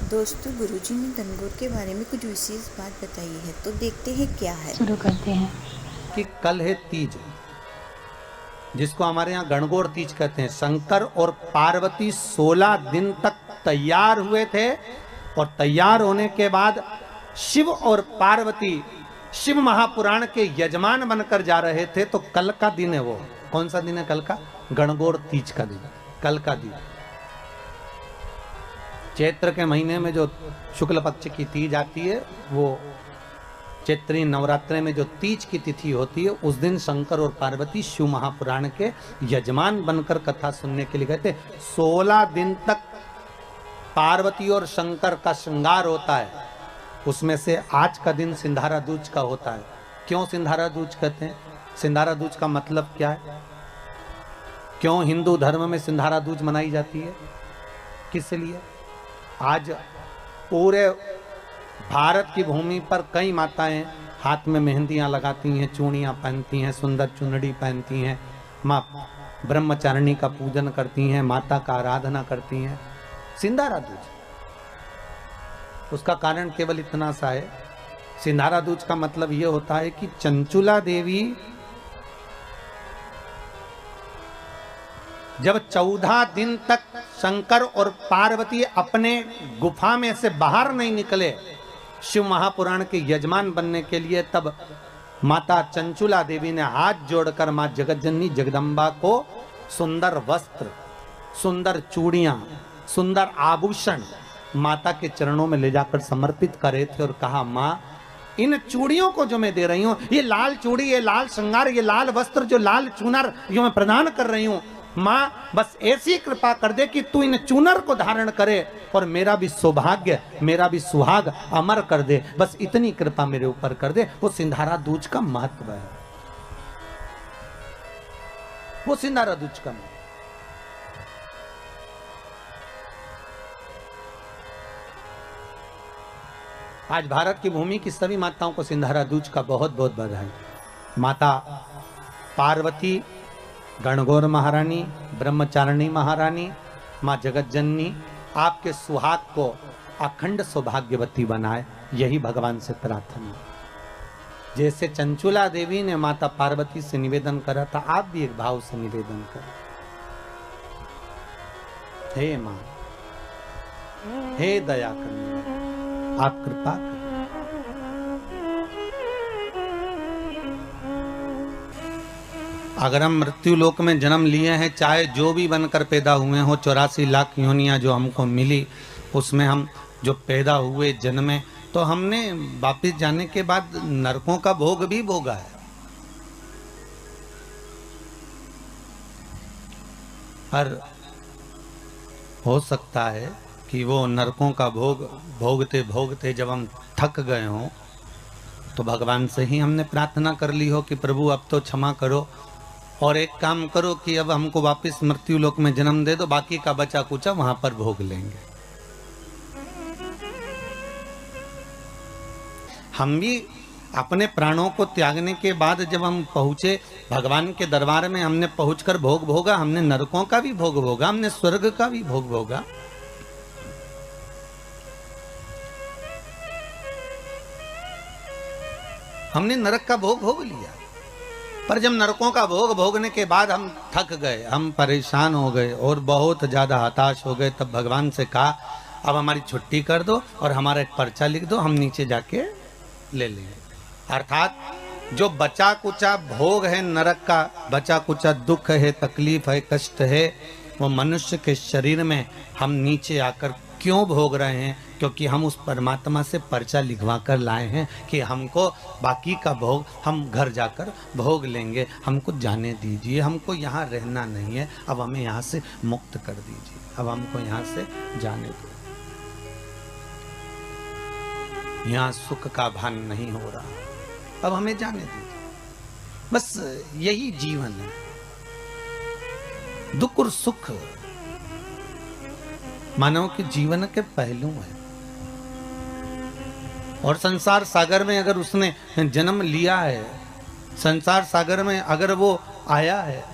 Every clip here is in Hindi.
दोस्तों, गुरुजी ने गणगौर के बारे में कुछ विशेष बात बताई है, तो देखते हैं क्या है। शुरू करते हैं कि कल है तीज, जिसको हमारे यहाँ गणगौर तीज कहते हैं। शंकर और पार्वती 16 दिन तक तैयार हुए थे और तैयार होने के बाद शिव और पार्वती शिव महापुराण के यजमान बनकर जा रहे थे। तो कल का दिन है वो। कौन सा दिन है कल का? गणगौर तीज का दिन, कल का दिन। चैत्र के महीने में जो शुक्ल पक्ष की तीज आती है, वो चैत्री नवरात्रे में जो तीज की तिथि होती है, उस दिन शंकर और पार्वती शिव महापुराण के यजमान बनकर कथा सुनने के लिए गए थे। 16 दिन तक पार्वती और शंकर का श्रृंगार होता है। उसमें से आज का दिन सिंधारा दूज का होता है। क्यों सिंधारा दूज कहते हैं? सिंधारा दूज का मतलब क्या है? क्यों हिंदू धर्म में सिंधारा दूज मनाई जाती है? किस लिए? आज पूरे भारत की भूमि पर कई माताएं हाथ में मेहंदियां लगाती हैं, चूड़ियां पहनती हैं, सुंदर चुनरी पहनती हैं, माँ ब्रह्मचारिणी का पूजन करती हैं, माता का आराधना करती हैं। सिंधारा दूज, उसका कारण केवल इतना सा है। सिंधारा दूज का मतलब यह होता है कि चंचुला देवी जब 14 दिन तक शंकर और पार्वती अपने गुफा में से बाहर नहीं निकले शिव महापुराण के यजमान बनने के लिए, तब माता चंचुला देवी ने हाथ जोड़कर मां जगतजननी जगदम्बा को सुंदर वस्त्र, सुंदर चूड़ियां, सुंदर आभूषण माता के चरणों में ले जाकर समर्पित करे थे और कहा, मां इन चूड़ियों को जो मैं दे रही हूं, ये लाल चूड़ी, ये लाल श्रृंगार, ये लाल वस्त्र, जो लाल चूनर जो मैं प्रदान कर रही हूं, मां बस ऐसी कृपा कर दे कि तू इन चूनर को धारण करे और मेरा भी सौभाग्य, मेरा भी सुहाग अमर कर दे। बस इतनी कृपा मेरे ऊपर कर दे। वो सिंधारा दूज का महत्व है। वो सिंधारा दूज का महत्व। आज भारत की भूमि की सभी माताओं को सिंधारा दूज का बहुत बहुत बधाई। माता पार्वती, गणगौर महारानी, ब्रह्मचारिणी महारानी, माँ जगतजननी आपके सुहाग को अखंड सौभाग्यवती बनाए, यही भगवान से प्रार्थना। जैसे चंचुला देवी ने माता पार्वती से निवेदन करा था, आप भी एक भाव से निवेदन करें। हे मां, हे दया करने, आप कृपा करें। अगर हम मृत्यु लोक में जन्म लिए हैं, चाहे जो भी बनकर पैदा हुए हो, 84 लाख योनियां जो हमको मिली, उसमें हम जो पैदा हुए, जन्मे, तो हमने वापिस जाने के बाद नरकों का भोग भी भोगा है। पर हो सकता है कि वो नरकों का भोग भोगते भोगते जब हम थक गए हों, तो भगवान से ही हमने प्रार्थना कर ली हो कि प्रभु अब तो क्षमा करो और एक काम करो कि अब हमको वापस मृत्यु लोक में जन्म दे दो, बाकी का बचा कुचा वहां पर भोग लेंगे। हम भी अपने प्राणों को त्यागने के बाद जब हम पहुंचे भगवान के दरबार में, हमने पहुंचकर भोग भोगा। हमने नरकों का भी भोग भोगा, हमने स्वर्ग का भी भोग भोगा। हमने नरक का भोग भोग लिया। पर जब नरकों का भोग भोगने के बाद हम थक गए, हम परेशान हो गए और बहुत ज़्यादा हताश हो गए, तब भगवान से कहा, अब हमारी छुट्टी कर दो और हमारा एक पर्चा लिख दो, हम नीचे जाके ले लेंगे। अर्थात जो बचा कुचा भोग है नरक का, बचा कुचा दुख है, तकलीफ है, कष्ट है, वो मनुष्य के शरीर में हम नीचे आकर क्यों भोग रहे हैं? क्योंकि हम उस परमात्मा से पर्चा लिखवा कर लाए हैं कि हमको बाकी का भोग हम घर जाकर भोग लेंगे, हमको जाने दीजिए, हमको यहाँ रहना नहीं है, अब हमें यहाँ से मुक्त कर दीजिए, अब हमको यहाँ से जाने दो, यहाँ सुख का भान नहीं हो रहा, अब हमें जाने दीजिए। बस यही जीवन है। दुख और सुख मानव के जीवन के पहलू हैं। और संसार सागर में अगर उसने जन्म लिया है, संसार सागर में अगर वो आया है,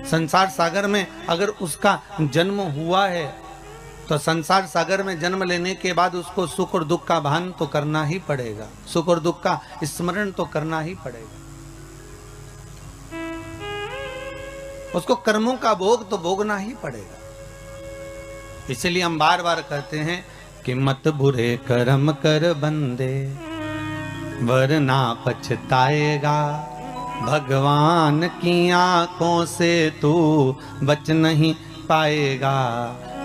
संसार सागर में अगर उसका जन्म हुआ है, तो संसार सागर में जन्म लेने के बाद उसको सुख और दुख का भान तो करना ही पड़ेगा, सुख और दुख का स्मरण तो करना ही पड़ेगा। उसको कर्मों का भोग तो भोगना ही पड़ेगा। इसलिए हम बार बार कहते हैं कि मत बुरे कर्म कर बंदे वरना पछताएगा, भगवान की आंखों से तू बच नहीं पाएगा,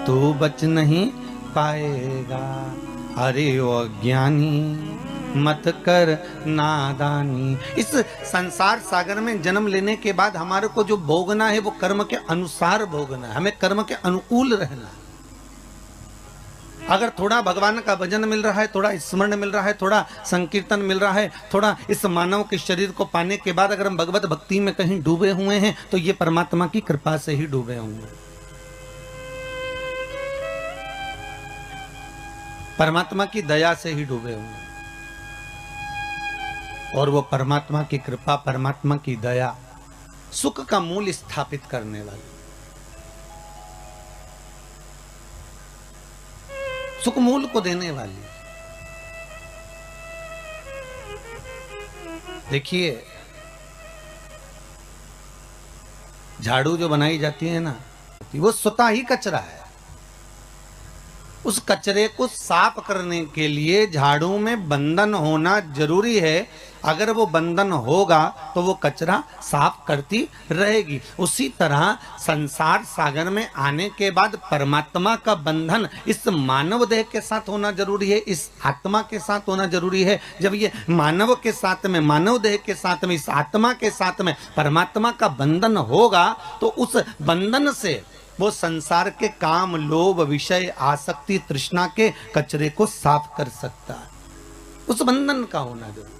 तू बच नहीं पाएगा। अरे ओ अज्ञानी मत कर नादानी। इस संसार सागर में जन्म लेने के बाद हमारे को जो भोगना है वो कर्म के अनुसार भोगना है, हमें कर्म के अनुकूल रहना है। अगर थोड़ा भगवान का भजन मिल रहा है, थोड़ा स्मरण मिल रहा है, थोड़ा संकीर्तन मिल रहा है, थोड़ा इस मानव के शरीर को पाने के बाद अगर हम भगवत भक्ति में कहीं डूबे हुए हैं तो ये परमात्मा की कृपा से ही डूबे हुए हैं, परमात्मा की दया से ही डूबे हुए हैं। और वो परमात्मा की कृपा, परमात्मा की दया सुख का मूल स्थापित करने वाली, सुख मूल को देने वाली। देखिए झाड़ू जो बनाई जाती है ना, वो स्वतः ही कचरा है। उस कचरे को साफ करने के लिए झाड़ू में बंधन होना जरूरी है। अगर वो बंधन होगा तो वो कचरा साफ करती रहेगी। उसी तरह संसार सागर में आने के बाद परमात्मा का बंधन इस मानव देह के साथ होना जरूरी है, इस आत्मा के साथ होना जरूरी है। जब ये मानव के साथ में, मानव देह के साथ में, इस आत्मा के साथ में परमात्मा का बंधन होगा तो उस बंधन से वो संसार के काम, लोभ, विषय, आसक्ति, तृष्णा के कचरे को साफ कर सकता है। उस बंधन का होना जरूरी।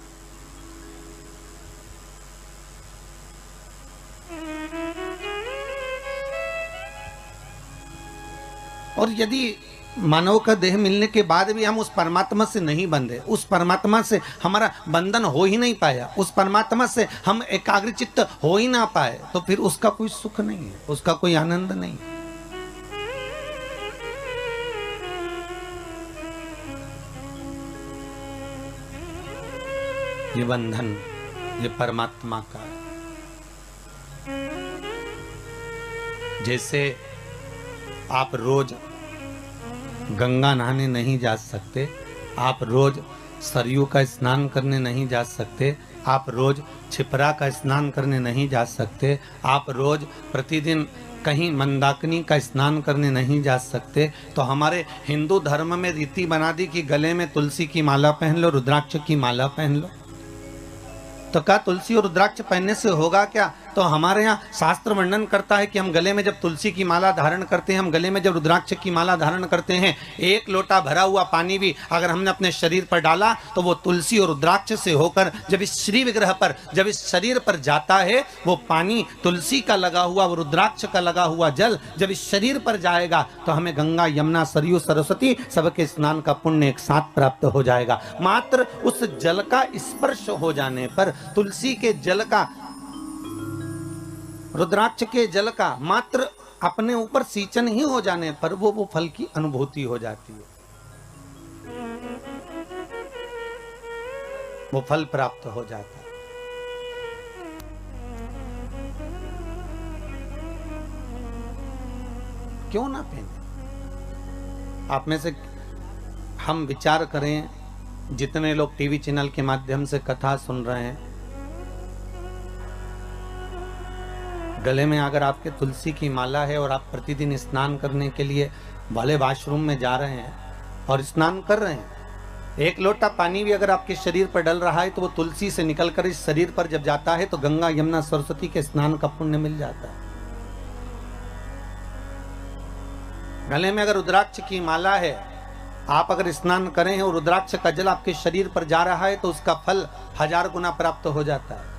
और यदि मानव का देह मिलने के बाद भी हम उस परमात्मा से नहीं बंधे, उस परमात्मा से हमारा बंधन हो ही नहीं पाया, उस परमात्मा से हम एकाग्रचित्त हो ही ना पाए, तो फिर उसका कोई सुख नहीं है, उसका कोई आनंद नहीं है। ये बंधन ये परमात्मा का है। जैसे आप रोज गंगा नहाने नहीं जा सकते, आप रोज सरयू का स्नान करने नहीं जा सकते, आप रोज छिपरा का स्नान करने नहीं जा सकते, आप रोज प्रतिदिन कहीं मंदाकिनी का स्नान करने नहीं जा सकते, तो हमारे हिंदू धर्म में रीति बना दी कि गले में तुलसी की माला पहन लो, रुद्राक्ष की माला पहन लो। तो क्या तुलसी और रुद्राक्ष पहनने से होगा क्या? तो हमारे यहाँ शास्त्र वर्णन करता है कि हम गले में जब तुलसी की माला धारण करते हैं, हम गले में जब रुद्राक्ष की माला धारण करते हैं, एक लोटा भरा हुआ पानी भी अगर हमने अपने शरीर पर डाला तो वो तुलसी और रुद्राक्ष से होकर जब इस श्री विग्रह पर, जब इस शरीर पर जाता है, वो पानी तुलसी का लगा हुआ, वो रुद्राक्ष का लगा हुआ जल जब इस शरीर पर जाएगा तो हमें गंगा, यमुना, सरयू, सरस्वती सबके स्नान का पुण्य एक साथ प्राप्त हो जाएगा। मात्र उस जल का स्पर्श हो जाने पर, तुलसी के जल का, रुद्राक्ष के जल का मात्र अपने ऊपर सींचन ही हो जाने पर वो फल की अनुभूति हो जाती है, वो फल प्राप्त हो जाता है। क्यों ना पहने? आप में से हम विचार करें, जितने लोग टीवी चैनल के माध्यम से कथा सुन रहे हैं, गले में अगर आपके तुलसी की माला है और आप प्रतिदिन स्नान करने के लिए भले वॉशरूम में जा रहे हैं और स्नान कर रहे हैं, एक लोटा पानी भी अगर आपके शरीर पर डल रहा है तो वो तुलसी से निकलकर इस शरीर पर जब जाता है तो गंगा, यमुना, सरस्वती के स्नान का पुण्य मिल जाता है। गले में अगर रुद्राक्ष की माला है, आप अगर स्नान करें और रुद्राक्ष का जल आपके शरीर पर जा रहा है तो उसका फल 1000 गुना प्राप्त हो जाता है,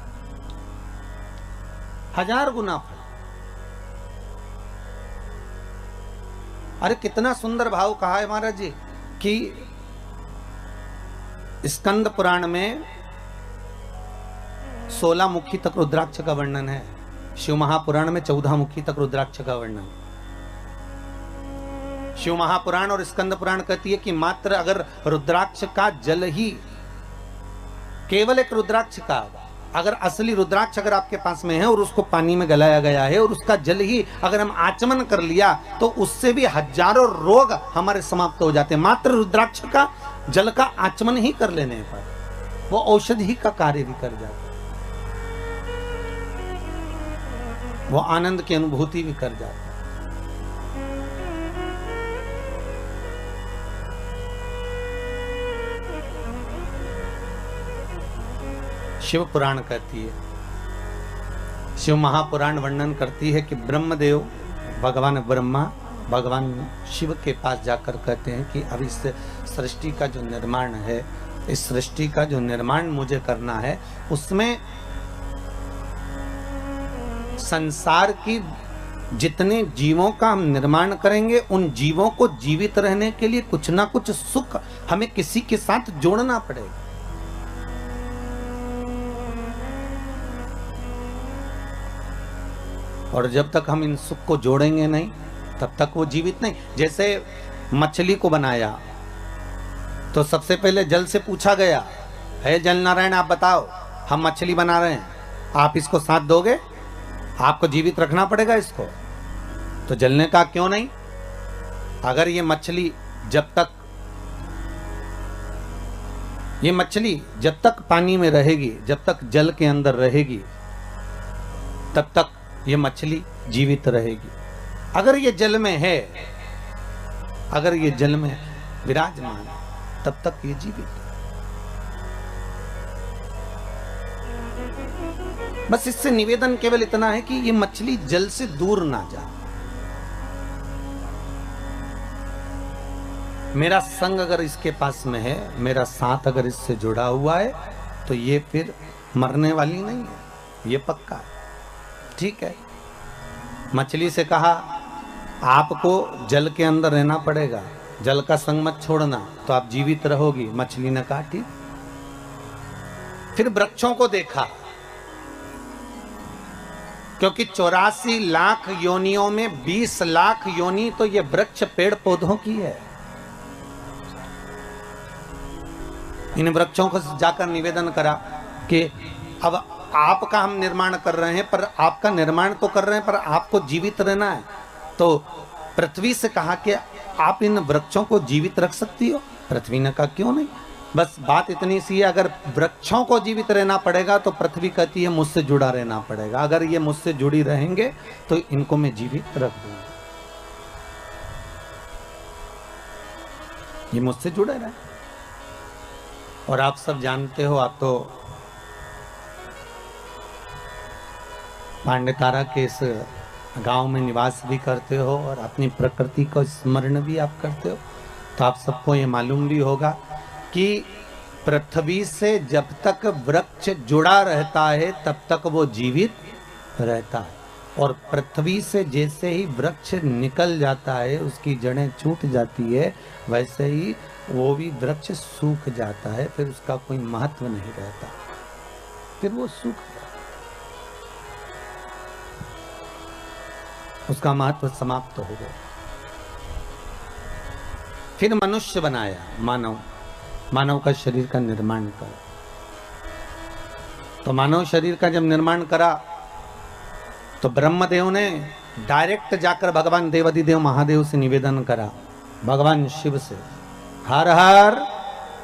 1000 गुना फल। अरे कितना सुंदर भाव कहा है महाराज जी कि स्कंद पुराण में 16 मुखी तक रुद्राक्ष का वर्णन है, शिव महापुराण में 14 मुखी तक रुद्राक्ष का वर्णन। शिव महापुराण और स्कंद पुराण कहती है कि मात्र अगर रुद्राक्ष का जल ही, केवल एक रुद्राक्ष का, अगर असली रुद्राक्ष अगर आपके पास में है और उसको पानी में गलाया गया है और उसका जल ही अगर हम आचमन कर लिया तो उससे भी हजारों रोग हमारे समाप्त हो जाते हैं। मात्र रुद्राक्ष का जल का आचमन ही कर लेने पर वो औषधि का कार्य भी कर जाता है, वो आनंद की अनुभूति भी कर जाता है। शिव पुराण कहती है, शिव महापुराण वर्णन करती है कि ब्रह्मदेव भगवान ब्रह्मा भगवान शिव के पास जाकर कहते हैं कि अब इस सृष्टि का जो निर्माण है, इस सृष्टि का जो निर्माण मुझे करना है, उसमें संसार की जितने जीवों का हम निर्माण करेंगे उन जीवों को जीवित रहने के लिए कुछ ना कुछ सुख हमें किसी के साथ जोड़ना पड़ेगा। और जब तक हम इन सुख को जोड़ेंगे नहीं तब तक वो जीवित नहीं। जैसे मछली को बनाया तो सबसे पहले जल से पूछा गया, हे जल नारायण आप बताओ, हम मछली बना रहे हैं, आप इसको साथ दोगे? आपको जीवित रखना पड़ेगा इसको। तो जल ने कहा क्यों नहीं, अगर ये मछली जब तक पानी में रहेगी, जब तक जल के अंदर रहेगी, तब तक ये मछली जीवित रहेगी। अगर ये जल में है, अगर ये जल में विराजमान, तब तक ये जीवित है। बस इससे निवेदन केवल इतना है कि ये मछली जल से दूर ना जाए। मेरा संग अगर इसके पास में है, मेरा साथ अगर इससे जुड़ा हुआ है, तो ये फिर मरने वाली नहीं है, ये पक्का है। ठीक है, मछली से कहा आपको जल के अंदर रहना पड़ेगा, जल का संग मत छोड़ना, तो आप जीवित रहोगी। मछली ने कहा ठीक। फिर वृक्षों को देखा, क्योंकि 84 लाख योनियों में 20 लाख योनि तो ये वृक्ष पेड़ पौधों की है। इन वृक्षों को जाकर निवेदन करा कि अब आपका हम निर्माण कर रहे हैं, पर आपका निर्माण तो कर रहे हैं, पर आपको जीवित रहना है। तो पृथ्वी से कहा कि आप इन वृक्षों को जीवित रख सकती हो? पृथ्वी ने कहा क्यों नहीं। बस बात इतनी सी है, अगर वृक्षों को जीवित रहना पड़ेगा तो पृथ्वी कहती है मुझसे जुड़ा रहना पड़ेगा। अगर ये मुझसे जुड़ी रहेंगे तो इनको मैं जीवित रख दूंगा, ये मुझसे जुड़े रहे। और आप सब जानते हो, आप तो पांडेतारा के इस गांव में निवास भी करते हो और अपनी प्रकृति को स्मरण भी आप करते हो, तो आप सबको ये मालूम भी होगा कि पृथ्वी से जब तक वृक्ष जुड़ा रहता है तब तक वो जीवित रहता है, और पृथ्वी से जैसे ही वृक्ष निकल जाता है, उसकी जड़ें छूट जाती है, वैसे ही वो भी वृक्ष सूख जाता है, फिर उसका कोई महत्व नहीं रहता, फिर वो सूख जाता, उसका महत्व समाप्त हो गया। फिर मनुष्य बनाया, मानव का शरीर का निर्माण करा। तो मानव शरीर का जब निर्माण करा तो ब्रह्मदेव ने डायरेक्ट जाकर भगवान देवाधिदेव महादेव से निवेदन करा, भगवान शिव से, हर हर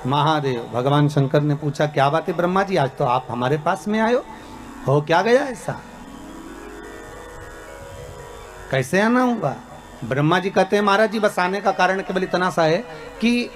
महादेव। भगवान शंकर ने पूछा क्या बात है ब्रह्मा जी, आज तो आप हमारे पास में आयो हो क्या गया ऐसा, कैसे आना होगा? ब्रह्मा जी कहते हैं महाराज जी बस आने का कारण केवल इतना सा है कि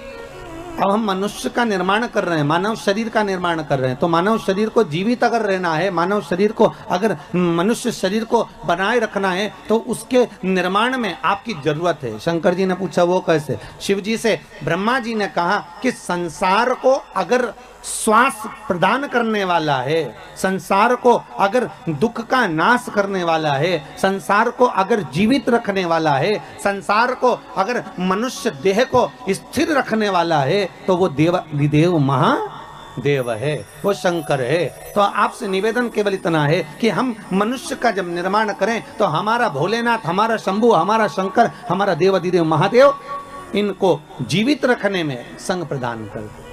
अब हम मनुष्य का निर्माण कर रहे हैं, मानव शरीर का निर्माण कर रहे हैं, तो मानव शरीर को जीवित अगर रहना है, मानव शरीर को अगर मनुष्य शरीर को बनाए रखना है, तो उसके निर्माण में आपकी जरूरत है। शंकर जी ने पूछा वो कैसे? शिव जी से ब्रह्मा जी ने कहा कि संसार को अगर श्वास प्रदान करने वाला है, संसार को अगर दुख का नाश करने वाला है, संसार को अगर जीवित रखने वाला है, संसार को अगर मनुष्य देह को स्थिर रखने वाला है, तो वो देवाधिदेव महादेव है, वो शंकर है। तो आपसे निवेदन केवल इतना है कि हम मनुष्य का जब निर्माण करें तो हमारा भोलेनाथ, हमारा शंभु, हमारा शंकर, हमारा देवाधिदेव महादेव इनको जीवित रखने में संग प्रदान करते।